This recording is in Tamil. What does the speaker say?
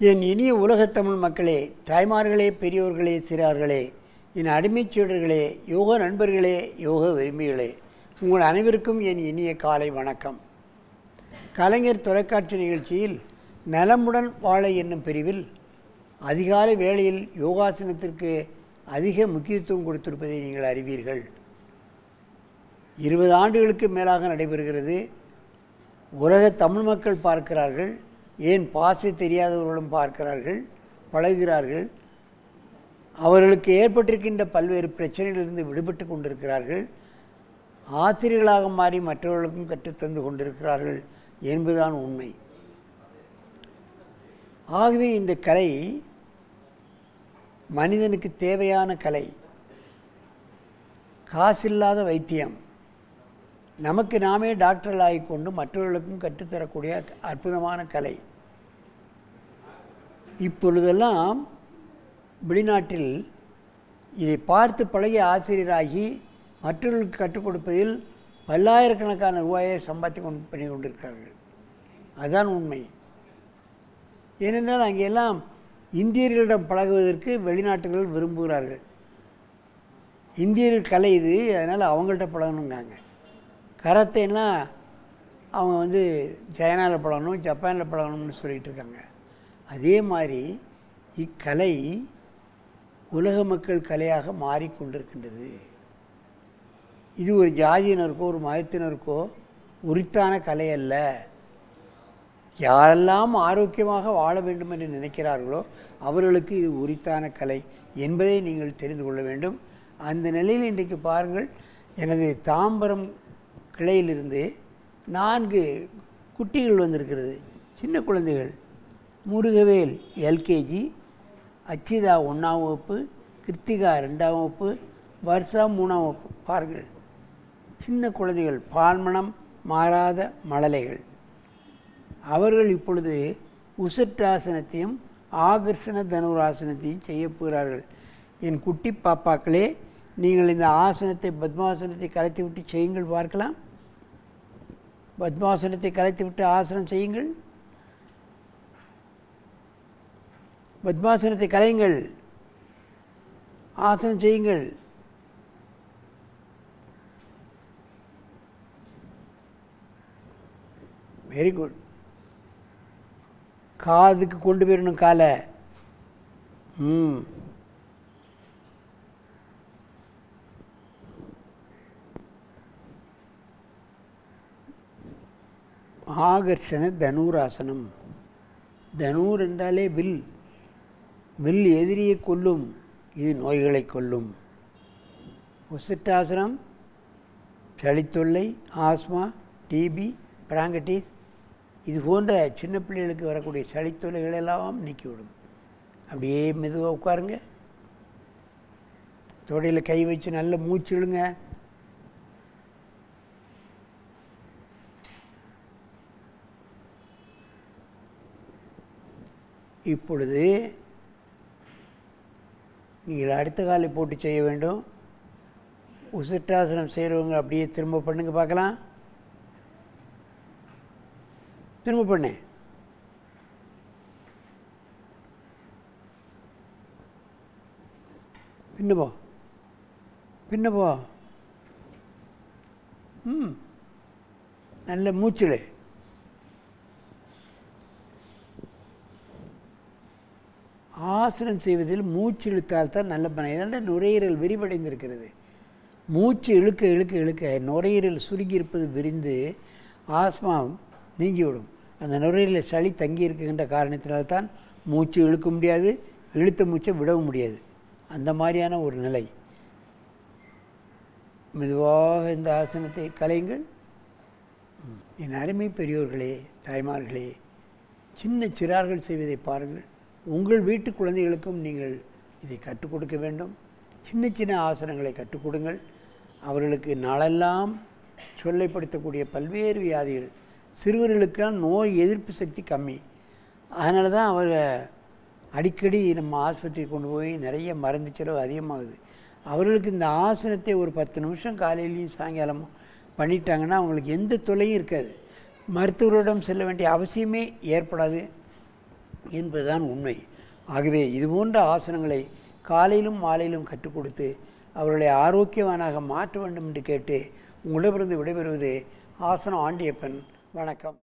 என் இனிய உலகத் தமிழ் மக்களே, தாய்மார்களே, பெரியோர்களே, சிறார்களே, என் அடிமைச் சீடர்களே, யோக நண்பர்களே, யோக விரும்பிகளே, உங்கள் அனைவருக்கும் என் இனிய காலை வணக்கம். கலைஞர் தொலைக்காட்சி நிகழ்ச்சியில் நலமுடன் வாழ என்னும் பிரிவில் அதிகாலை வேளையில் யோகாசனத்திற்கு அதிக முக்கியத்துவம் கொடுத்திருப்பதை நீங்கள் அறிவீர்கள். 20 ஆண்டுகளுக்கு மேலாக நடைபெறுகிறது. உலக தமிழ் மக்கள் பார்க்கிறார்கள், ஏன் பாச தெரியாதவர்களும் பார்க்கிறார்கள், பழகுகிறார்கள். அவர்களுக்கு ஏற்பட்டிருக்கின்ற பல்வேறு பிரச்சனைகளிலிருந்து விடுபட்டு கொண்டிருக்கிறார்கள். ஆசிரியர்களாக மாறி மற்றவர்களுக்கும் கற்றுத்தந்து கொண்டிருக்கிறார்கள் என்பதுதான் உண்மை. ஆகவே இந்த கலை மனிதனுக்கு தேவையான கலை. காசில்லாத வைத்தியம். நமக்கு நாமே டாக்டர்கள் ஆகிக்கொண்டு மற்றவர்களுக்கும் கற்றுத்தரக்கூடிய அற்புதமான கலை. இப்பொழுதெல்லாம் வெளிநாட்டில் இதை பார்த்து பழகிய ஆசிரியராகி மற்றவர்களுக்கு கற்றுக் கொடுப்பதில் பல்லாயிரக்கணக்கான ரூபாயை பண்ணி கொண்டிருக்கிறார்கள். அதுதான் உண்மை. ஏனென்றால் அங்கெல்லாம் இந்தியர்களிடம் பழகுவதற்கு வெளிநாட்டுகள் விரும்புகிறார்கள். இந்தியர்கள் கலை இது, அதனால் அவங்கள்ட்ட பழகணுங்காங்க. கராத்தேன்னா அவங்க சைனாவில் பழகணும், ஜப்பானில் பழகணும்னு சொல்லிகிட்டு இருக்காங்க. அதே மாதிரி இக்கலை உலக மக்கள் கலையாக மாறிக்கொண்டிருக்கின்றது. இது ஒரு ஜாதியினருக்கோ ஒரு மதத்தினருக்கோ உரித்தான கலை அல்ல. யாரெல்லாம் ஆரோக்கியமாக வாழ வேண்டும் என்று நினைக்கிறார்களோ அவர்களுக்கு இது உரித்தான கலை என்பதை நீங்கள் தெரிந்து கொள்ள வேண்டும். அந்த நிலையில் இன்றைக்கு பாருங்கள், எனது தாம்பரம் கிளையிலிருந்து 4 குட்டிகள் வந்திருக்கிறது. சின்ன குழந்தைகள். முருகவேல் எல்கேஜி, அச்சிதா 1ஆம் வகுப்பு, கிருத்திகா 2ஆம் வகுப்பு, வர்ஷா 3ஆம் வகுப்பு. பாருங்கள், சின்ன குழந்தைகள், பால்மணம் மாறாத மழலைகள். அவர்கள் இப்பொழுது உசட்டாசனத்தையும் ஆகர்ஷண தனுராசனத்தையும் செய்ய போகிறார்கள். என் குட்டி பாப்பாக்களே, நீங்கள் இந்த ஆசனத்தை பத்மாசனத்தை கலைத்து விட்டு செய்யுங்கள் பார்க்கலாம். பத்மாசனத்தை கலைத்து விட்டு ஆசனம் செய்யுங்கள். பத்மாசனத்தை கலையுங்கள், ஆசனம் செய்யுங்கள். Very good. காதுக்கு கொண்டு போயிடணும் காலை. ஆகர்ஷண தனுராசனம். தனூர் என்றாலே வில். வில் எதிரியை கொல்லும், இது நோய்களை கொல்லும். உசட்டாசனம் சளித்தொல்லை, ஆஸ்மா, டிபி, பிராங்கட்டிஸ் இது போன்ற சின்ன பிள்ளைகளுக்கு வரக்கூடிய சளித்தொல்லைகளெல்லாம் நீக்கிவிடும். அப்படியே மெதுவாக உட்காருங்க. தொடையில் கை வச்சு நல்ல மூச்சு இழுங்க. இப்பொழுது நீங்கள் அடுத்த காலை போட்டு செய்ய வேண்டும். உசட்டாசனம் செய்கிறவங்க அப்படியே திரும்ப பண்ணுங்க பார்க்கலாம். திரும்ப பண்ணு. பின்னப்போ பின்னப்போ. நல்ல மூச்சில். ஆசனம் செய்வதில் மூச்சு இழுத்தால் தான் நல்ல பலன். ஏன்னா நுரையீரல் விரிவடைந்திருக்கிறது. மூச்சு இழுக்க இழுக்க இழுக்க நுரையீரல் சுருங்கி இருப்பது விரிந்து ஆஸ்மா நீங்கிவிடும். அந்த நுரையீரலில் சளி தங்கி இருக்கின்ற காரணத்தினால்தான் மூச்சு இழுக்க முடியாது, இழுத்த மூச்சை விடவும் முடியாது. அந்த மாதிரியான ஒரு நிலை. மெதுவாக இந்த ஆசனத்தை கலையுங்கள். என் அருமை பெரியோர்களே, தாய்மார்களே, சின்ன சிறார்கள் செய்வதை பாருங்கள். உங்கள் வீட்டு குழந்தைகளுக்கும் நீங்கள் இதை கற்றுக் கொடுக்க வேண்டும். சின்ன சின்ன ஆசனங்களை கற்றுக் கொடுங்கள். அவர்களுக்கு நாளெல்லாம் சொல்லைப்படுத்தக்கூடிய பல்வேறு வியாதிகள். சிறுவர்களுக்கெல்லாம் நோய் எதிர்ப்பு சக்தி கம்மி. அதனால தான் அவர்கள் அடிக்கடி நம்ம ஆஸ்பத்திரிக்கு கொண்டு போய் நிறைய மருந்து செலவு அதிகமாகுது. அவர்களுக்கு இந்த ஆசனத்தை ஒரு 10 நிமிஷம் காலையிலையும் சாயங்காலமும் பண்ணிட்டாங்கன்னா அவங்களுக்கு எந்த தொல்லையும் இருக்காது. மருத்துவரிடம் செல்ல வேண்டிய அவசியமே ஏற்படாது. என்பதுதான் உண்மை. ஆகவே இதுபோன்ற ஆசனங்களை காலையிலும் மாலையிலும் கற்றுக் கொடுத்து அவர்களை ஆரோக்கியவானாக மாற்ற வேண்டும் என்று கேட்டு உங்களிடமிருந்து விடைபெறுவது ஆசனம் ஆண்டியப்பன். வணக்கம்.